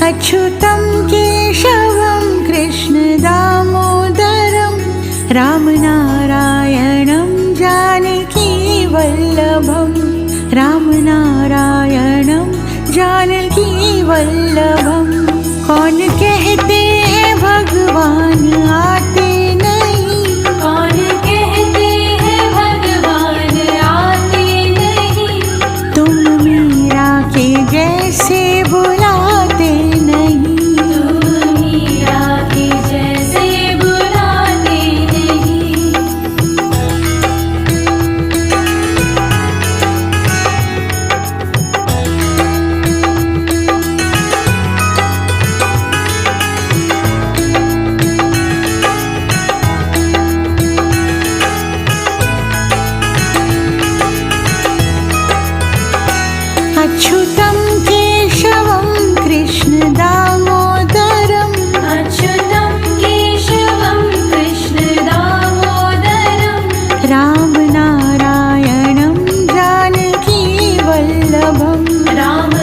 अच्युतं केशवं कृष्णदामोदरं रामनारायणं जानकीवल्लभं रामनारायणं जानकीवल्लभं। कौन कहते हैं भगवान आते नहीं, कौन कहते हैं भगवान आते नहीं, तुम मीरा के जैसे बुलाते नहीं, तुम मीरा के जैसे बुलाते नहीं। अच्युतं केशवं कृष्णदामोदरं अच्युतं केशवं कृष्णदामोदरं रामनारायणं जानकीवल्लभं रामनारायणं